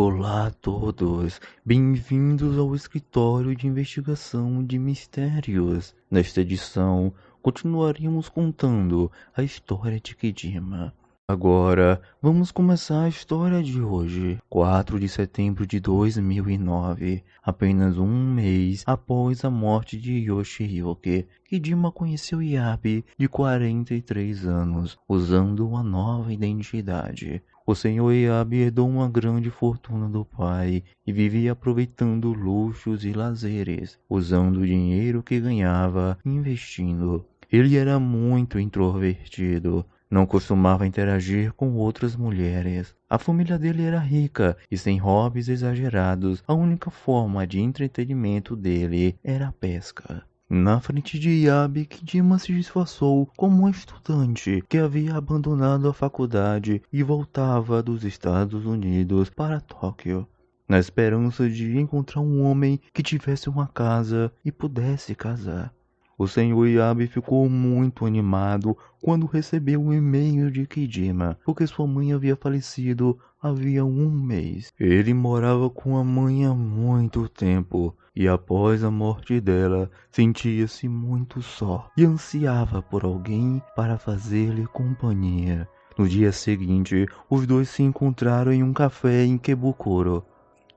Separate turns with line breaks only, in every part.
Olá a todos, bem-vindos ao Escritório de Investigação de Mistérios. Nesta edição, continuaremos contando a história de Kedima. Agora, vamos começar a história de hoje, 4 de setembro de 2009, apenas um mês após a morte de Yoshiyuki. Kedima conheceu Yabe, de 43 anos, usando uma nova identidade. O senhor Yabe herdou uma grande fortuna do pai e vivia aproveitando luxos e lazeres, usando o dinheiro que ganhava investindo. Ele era muito introvertido. Não costumava interagir com outras mulheres. A família dele era rica e sem hobbies exagerados. A única forma de entretenimento dele era a pesca. Na frente de Yabe, Kedima se disfarçou como um estudante que havia abandonado a faculdade e voltava dos Estados Unidos para Tóquio, na esperança de encontrar um homem que tivesse uma casa e pudesse casar. O senhor Yabe ficou muito animado quando recebeu um e-mail de Kedima, porque sua mãe havia falecido havia um mês. Ele morava com a mãe há muito tempo e após a morte dela sentia-se muito só e ansiava por alguém para fazer-lhe companhia. No dia seguinte, os dois se encontraram em um café em Kebukuro.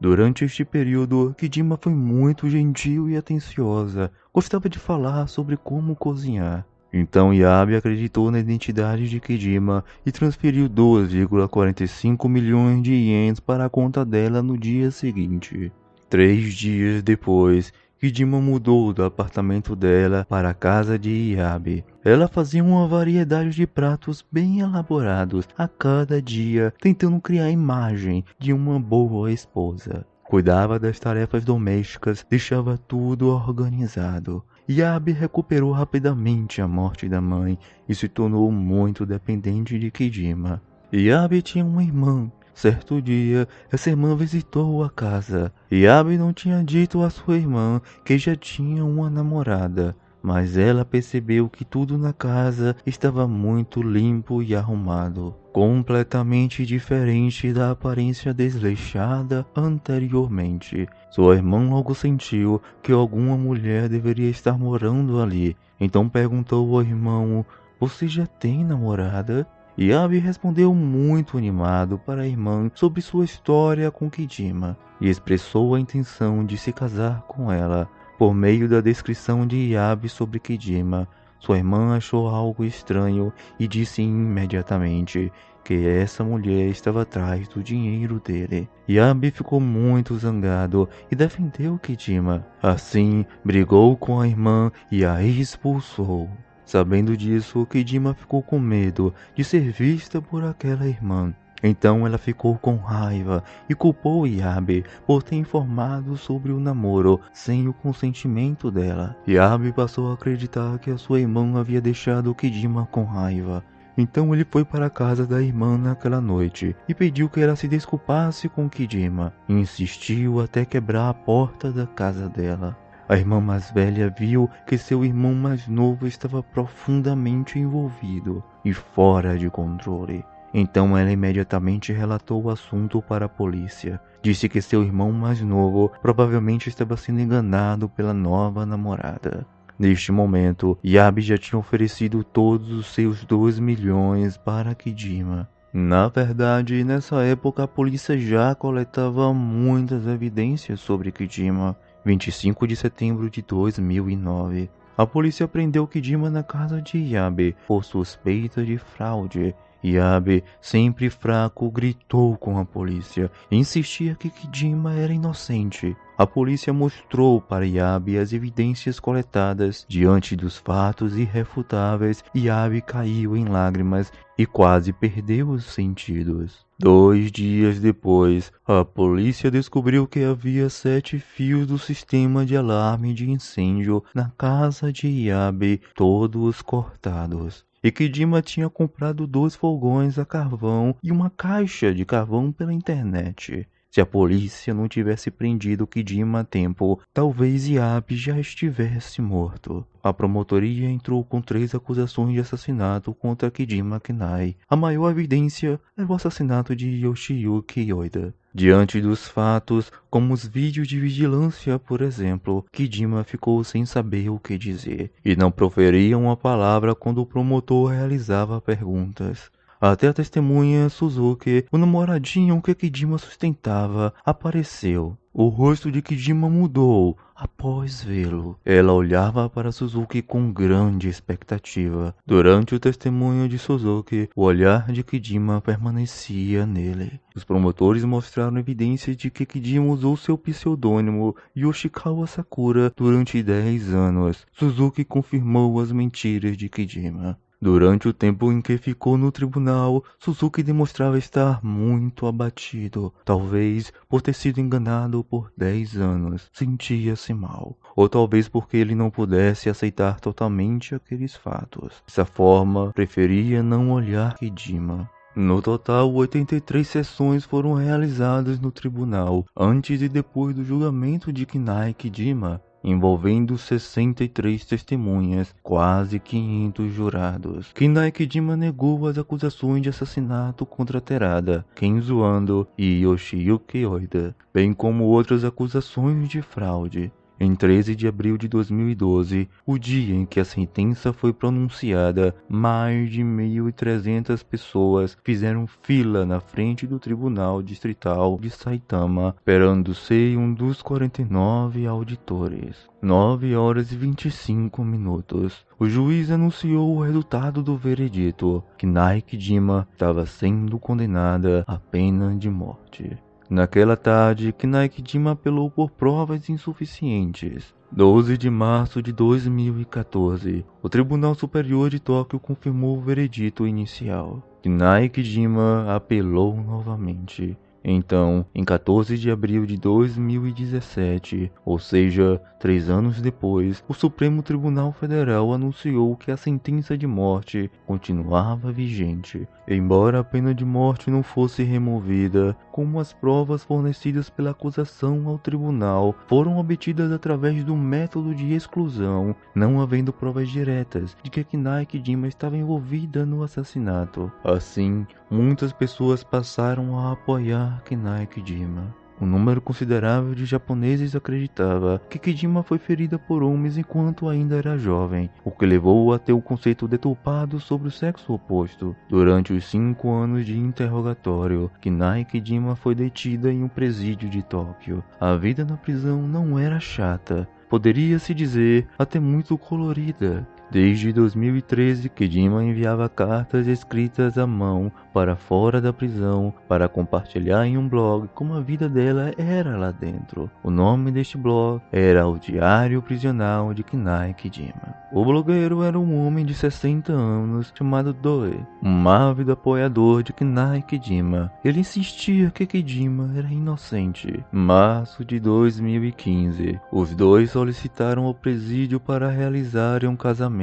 Durante este período, Kedima foi muito gentil e atenciosa. Gostava de falar sobre como cozinhar. Então Yabe acreditou na identidade de Kedima e transferiu 2,45 milhões de ienes para a conta dela no dia seguinte. 3 dias depois, Kedima mudou do apartamento dela para a casa de Yabe. Ela fazia uma variedade de pratos bem elaborados a cada dia, tentando criar a imagem de uma boa esposa. Cuidava das tarefas domésticas, deixava tudo organizado. Yabe recuperou rapidamente a morte da mãe e se tornou muito dependente de Kedima. Yabe tinha uma irmã. Certo dia, essa irmã visitou a casa. Yabe não tinha dito à sua irmã que já tinha uma namorada, mas ela percebeu que tudo na casa estava muito limpo e arrumado, completamente diferente da aparência desleixada anteriormente. Sua irmã logo sentiu que alguma mulher deveria estar morando ali, então perguntou ao irmão: "Você já tem namorada?" Yabe respondeu muito animado para a irmã sobre sua história com Kedima e expressou a intenção de se casar com ela. Por meio da descrição de Yabe sobre Kedima, sua irmã achou algo estranho e disse imediatamente que essa mulher estava atrás do dinheiro dele. Yabe ficou muito zangado e defendeu Kedima. Assim, brigou com a irmã e a expulsou. Sabendo disso, Kedima ficou com medo de ser vista por aquela irmã. Então ela ficou com raiva e culpou Yabe por ter informado sobre o namoro sem o consentimento dela. Yabe passou a acreditar que a sua irmã havia deixado Kedima com raiva. Então ele foi para a casa da irmã naquela noite e pediu que ela se desculpasse com Kedima. Insistiu até quebrar a porta da casa dela. A irmã mais velha viu que seu irmão mais novo estava profundamente envolvido e fora de controle. Então ela imediatamente relatou o assunto para a polícia. Disse que seu irmão mais novo provavelmente estava sendo enganado pela nova namorada. Neste momento, Yabe já tinha oferecido todos os seus 2 milhões para Kedima. Na verdade, nessa época a polícia já coletava muitas evidências sobre Kedima. 25 de setembro de 2009. A polícia prendeu Kedima na casa de Yabe por suspeita de fraude. Yabe, sempre fraco, gritou com a polícia e insistia que Kedima era inocente. A polícia mostrou para Yabe as evidências coletadas. Diante dos fatos irrefutáveis, Yabe caiu em lágrimas e quase perdeu os sentidos. 2 dias depois, a polícia descobriu que havia 7 fios do sistema de alarme de incêndio na casa de Yabe, todos cortados. E Kedima tinha comprado 2 fogões a carvão e uma caixa de carvão pela internet. Se a polícia não tivesse prendido Kijima a tempo, talvez Yabe já estivesse morto. A promotoria entrou com 3 acusações de assassinato contra Kijima Kenai. A maior evidência era o assassinato de Yoshiyuki Yoida. Diante dos fatos, como os vídeos de vigilância, por exemplo, Kijima ficou sem saber o que dizer, e não proferia uma palavra quando o promotor realizava perguntas. Até a testemunha Suzuki, o namoradinho que Kijima sustentava, apareceu. O rosto de Kijima mudou após vê-lo. Ela olhava para Suzuki com grande expectativa. Durante o testemunho de Suzuki, o olhar de Kijima permanecia nele. Os promotores mostraram evidências de que Kijima usou seu pseudônimo Yoshikawa Sakura durante 10 anos. Suzuki confirmou as mentiras de Kijima. Durante o tempo em que ficou no tribunal, Suzuki demonstrava estar muito abatido. Talvez por ter sido enganado por 10 anos, sentia-se mal. Ou talvez porque ele não pudesse aceitar totalmente aqueles fatos. Dessa forma, preferia não olhar Kijima. No total, 83 sessões foram realizadas no tribunal, antes e depois do julgamento de Kinai Kijima, envolvendo 63 testemunhas, quase 500 jurados. Kinai Kijima negou as acusações de assassinato contra Terada, Kenzo Ando e Yoshiyuki Oida, bem como outras acusações de fraude. Em 13 de abril de 2012, o dia em que a sentença foi pronunciada, mais de 1.300 pessoas fizeram fila na frente do Tribunal Distrital de Saitama, esperando ser um dos 49 auditores. 9 horas e 25 minutos. O juiz anunciou o resultado do veredito. Kinai Kijima estava sendo condenada à pena de morte. Naquela tarde, Kinai Kijima apelou por provas insuficientes. 12 de março de 2014, o Tribunal Superior de Tóquio confirmou o veredito inicial. Kinai Kijima apelou novamente. Então, em 14 de abril de 2017, ou seja, 3 anos depois, o Supremo Tribunal Federal anunciou que a sentença de morte continuava vigente, embora a pena de morte não fosse removida, como as provas fornecidas pela acusação ao tribunal foram obtidas através do método de exclusão, não havendo provas diretas de que Kinai Kijima estava envolvida no assassinato. Assim, muitas pessoas passaram a apoiar Kinai Kijima. Um número considerável de japoneses acreditava que Kijima foi ferida por homens enquanto ainda era jovem, o que levou a ter o conceito deturpado sobre o sexo oposto. Durante os 5 anos de interrogatório, Kinai Kijima foi detida em um presídio de Tóquio. A vida na prisão não era chata, poderia-se dizer até muito colorida. Desde 2013, Kijima enviava cartas escritas à mão para fora da prisão para compartilhar em um blog como a vida dela era lá dentro. O nome deste blog era o Diário Prisional de Kinai Kijima. O blogueiro era um homem de 60 anos chamado Doi, um ávido apoiador de Kinai Kijima. Ele insistia que Kijima era inocente. Em março de 2015, os dois solicitaram ao presídio para realizarem um casamento.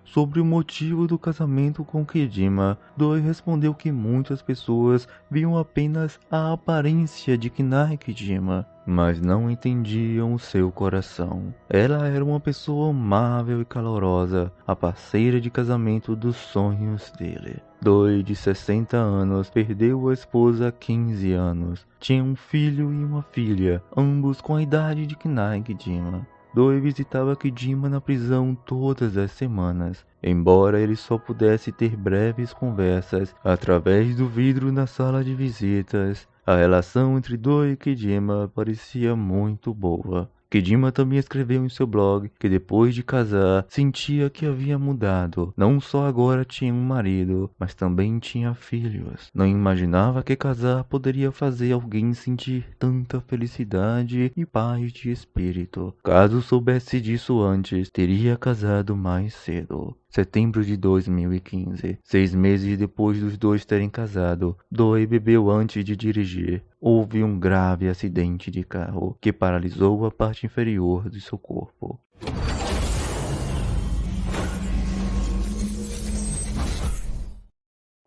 Sobre o motivo do casamento com Kijima, Doi respondeu que muitas pessoas viam apenas a aparência de Kinai Kijima, mas não entendiam o seu coração. Ela era uma pessoa amável e calorosa, a parceira de casamento dos sonhos dele. Doi, de 60 anos, perdeu a esposa há 15 anos. Tinha um filho e uma filha, ambos com a idade de Kinai Kijima. Doi visitava Kijima na prisão todas as semanas, embora ele só pudesse ter breves conversas através do vidro na sala de visitas. A relação entre Doi e Kijima parecia muito boa. Kijima também escreveu em seu blog que depois de casar, sentia que havia mudado. Não só agora tinha um marido, mas também tinha filhos. Não imaginava que casar poderia fazer alguém sentir tanta felicidade e paz de espírito. Caso soubesse disso antes, teria casado mais cedo. Setembro de 2015. 6 meses depois dos dois terem casado, Doi bebeu antes de dirigir. Houve um grave acidente de carro que paralisou a parte inferior de seu corpo.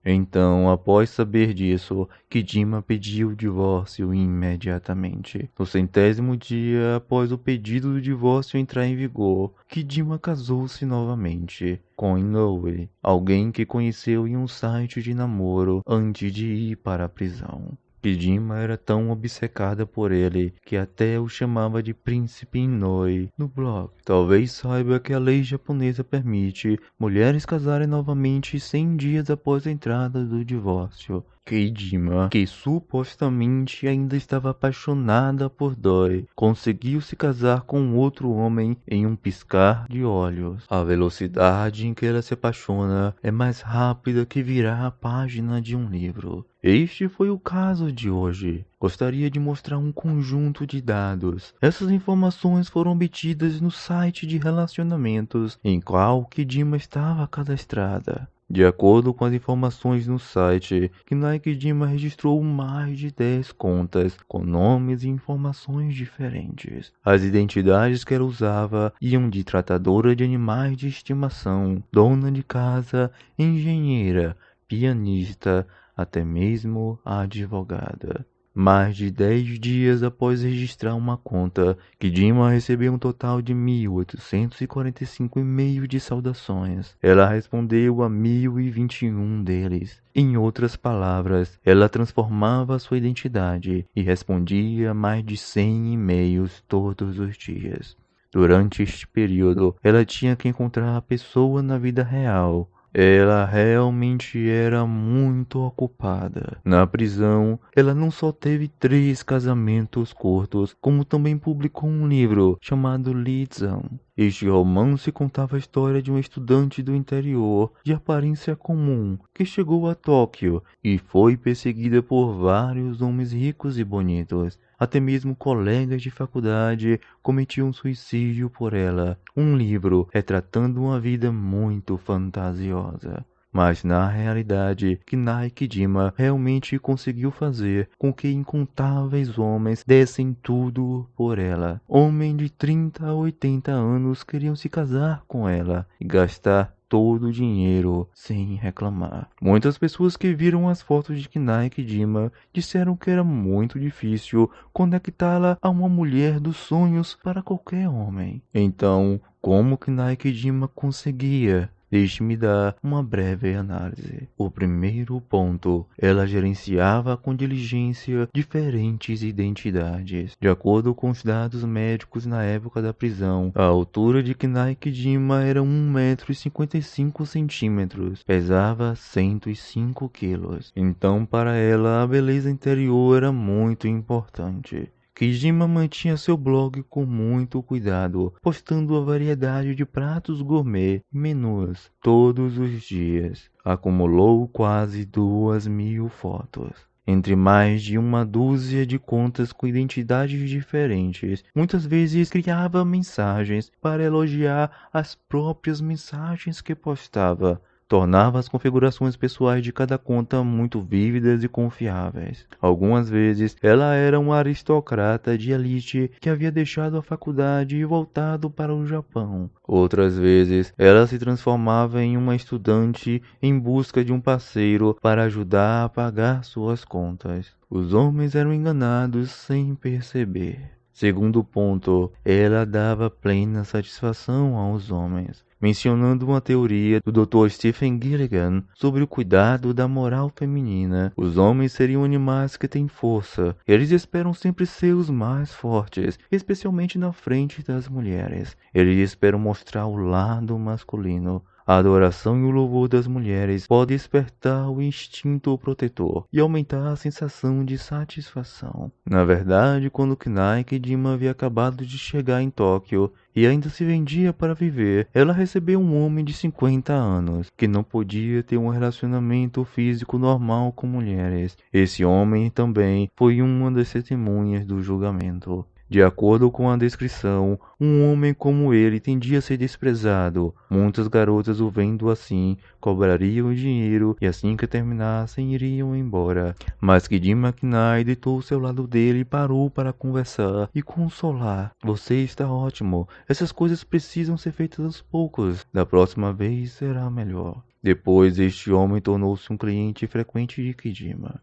Então, após saber disso, Kidima pediu o divórcio imediatamente. No 100º dia após o pedido do divórcio entrar em vigor, Kidima casou-se novamente com Inoue, alguém que conheceu em um site de namoro antes de ir para a prisão. Kidima era tão obcecada por ele que até o chamava de Príncipe Inoue no blog. Talvez saiba que a lei japonesa permite mulheres casarem novamente 100 dias após a entrada do divórcio. Kidima, que supostamente ainda estava apaixonada por Doi, conseguiu se casar com outro homem em um piscar de olhos. A velocidade em que ela se apaixona é mais rápida que virar a página de um livro. Este foi o caso de hoje. Gostaria de mostrar um conjunto de dados. Essas informações foram obtidas no site de relacionamentos em qual Kidima estava cadastrada. De acordo com as informações no site, Kinai Kidima registrou mais de 10 contas com nomes e informações diferentes. As identidades que ela usava iam de tratadora de animais de estimação, dona de casa, engenheira, pianista, até mesmo a advogada. Mais de 10 dias após registrar uma conta, Kidima recebeu um total de 1.845 e-mails de saudações. Ela respondeu a 1.021 deles. Em outras palavras, ela transformava sua identidade e respondia mais de 100 e-mails todos os dias. Durante este período, ela tinha que encontrar a pessoa na vida real. Ela realmente era muito ocupada. Na prisão, ela não só teve 3 casamentos curtos, como também publicou um livro chamado Lizan. Este romance contava a história de uma estudante do interior, de aparência comum, que chegou a Tóquio e foi perseguida por vários homens ricos e bonitos. Até mesmo colegas de faculdade cometiam suicídio por ela. Um livro retratando uma vida muito fantasiosa. Mas na realidade, Kinai Kidima realmente conseguiu fazer com que incontáveis homens dessem tudo por ela. Homens de 30 a 80 anos queriam se casar com ela e gastar todo o dinheiro sem reclamar. Muitas pessoas que viram as fotos de Kinai Kidima disseram que era muito difícil conectá-la a uma mulher dos sonhos para qualquer homem. Então, como Kinai Kidima conseguia? Deixe-me dar uma breve análise. O primeiro ponto, ela gerenciava com diligência diferentes identidades. De acordo com os dados médicos na época da prisão, a altura de Kinai Kidima era 1,55 m, pesava 105 kg. Então, para ela, a beleza interior era muito importante. Kidima mantinha seu blog com muito cuidado, postando a variedade de pratos gourmet e menus todos os dias. Acumulou quase 2.000 fotos. Entre mais de uma dúzia de contas com identidades diferentes, muitas vezes criava mensagens para elogiar as próprias mensagens que postava. Tornava as configurações pessoais de cada conta muito vívidas e confiáveis. Algumas vezes, ela era uma aristocrata de elite que havia deixado a faculdade e voltado para o Japão. Outras vezes, ela se transformava em uma estudante em busca de um parceiro para ajudar a pagar suas contas. Os homens eram enganados sem perceber. Segundo ponto, ela dava plena satisfação aos homens, mencionando uma teoria do Dr. Stephen Gilligan sobre o cuidado da moral feminina. Os homens seriam animais que têm força. Eles esperam sempre ser os mais fortes, especialmente na frente das mulheres. Eles esperam mostrar o lado masculino. A adoração e o louvor das mulheres pode despertar o instinto protetor e aumentar a sensação de satisfação. Na verdade, quando Kinai Kidima havia acabado de chegar em Tóquio e ainda se vendia para viver, ela recebeu um homem de 50 anos, que não podia ter um relacionamento físico normal com mulheres. Esse homem também foi uma das testemunhas do julgamento. De acordo com a descrição, um homem como ele tendia a ser desprezado. Muitas garotas o vendo assim, cobrariam dinheiro e assim que terminassem iriam embora. Mas Kidima Kinai deitou-se ao lado dele e parou para conversar e consolar. Você está ótimo. Essas coisas precisam ser feitas aos poucos. Da próxima vez será melhor. Depois, este homem tornou-se um cliente frequente de Kijima.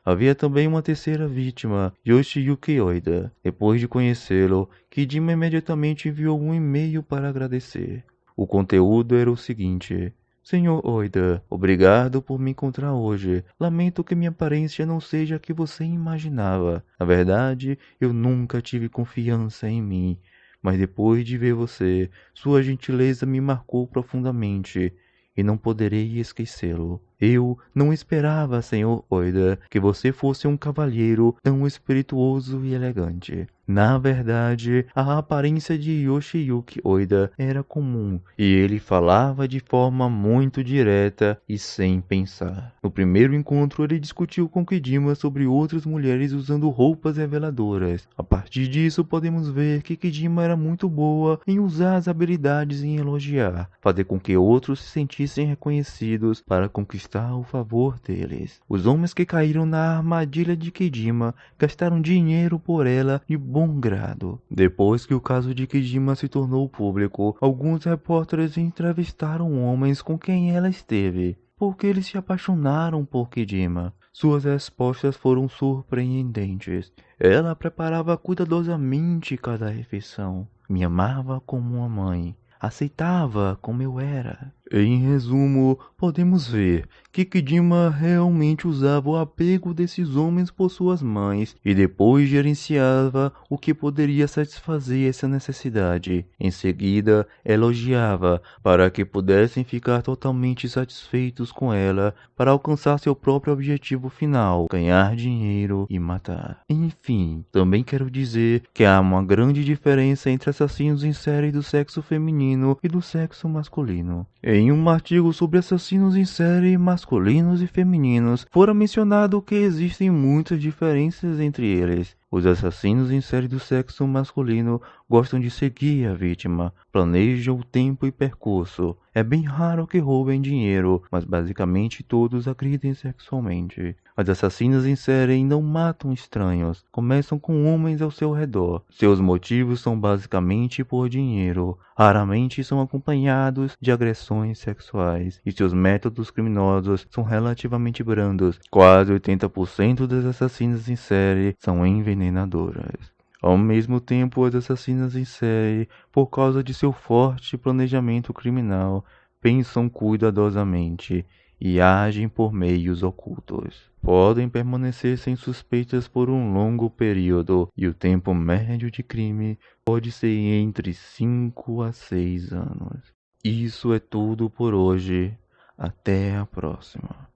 Havia também uma terceira vítima, Yoshiyuki Oida. Depois de conhecê-lo, Kijima imediatamente enviou um e-mail para agradecer. O conteúdo era o seguinte: Senhor Oida, obrigado por me encontrar hoje. Lamento que minha aparência não seja a que você imaginava. Na verdade, eu nunca tive confiança em mim. Mas depois de ver você, sua gentileza me marcou profundamente e não poderei esquecê-lo. Eu não esperava, Senhor Oida, que você fosse um cavalheiro tão espirituoso e elegante. Na verdade, a aparência de Yoshiyuki Oida era comum, e ele falava de forma muito direta e sem pensar. No primeiro encontro, ele discutiu com Kijima sobre outras mulheres usando roupas reveladoras. A partir disso, podemos ver que Kijima era muito boa em usar as habilidades em elogiar, fazer com que outros se sentissem reconhecidos para conquistar o favor deles. Os homens que caíram na armadilha de Kijima gastaram dinheiro por ela de bom grado. Depois que o caso de Kijima se tornou público, alguns repórteres entrevistaram homens com quem ela esteve, porque eles se apaixonaram por Kijima. Suas respostas foram surpreendentes. Ela preparava cuidadosamente cada refeição, me amava como uma mãe, aceitava como eu era. Em resumo, podemos ver que Kijima realmente usava o apego desses homens por suas mães e depois gerenciava o que poderia satisfazer essa necessidade. Em seguida, elogiava para que pudessem ficar totalmente satisfeitos com ela para alcançar seu próprio objetivo final, ganhar dinheiro e matar. Enfim, também quero dizer que há uma grande diferença entre assassinos em série do sexo feminino e do sexo masculino. Em um artigo sobre assassinos em série masculinos e femininos, fora mencionado que existem muitas diferenças entre eles. Os assassinos em série do sexo masculino gostam de seguir a vítima, planejam o tempo e percurso. É bem raro que roubem dinheiro, mas basicamente todos agridem sexualmente. As assassinas em série não matam estranhos, começam com homens ao seu redor. Seus motivos são basicamente por dinheiro, raramente são acompanhados de agressões sexuais, e seus métodos criminosos são relativamente brandos. Quase 80% das assassinas em série são envenenadoras. Ao mesmo tempo, as assassinas em série, por causa de seu forte planejamento criminal, pensam cuidadosamente e agem por meios ocultos. Podem permanecer sem suspeitas por um longo período, e o tempo médio de crime pode ser entre 5 a 6 anos. Isso é tudo por hoje. Até a próxima.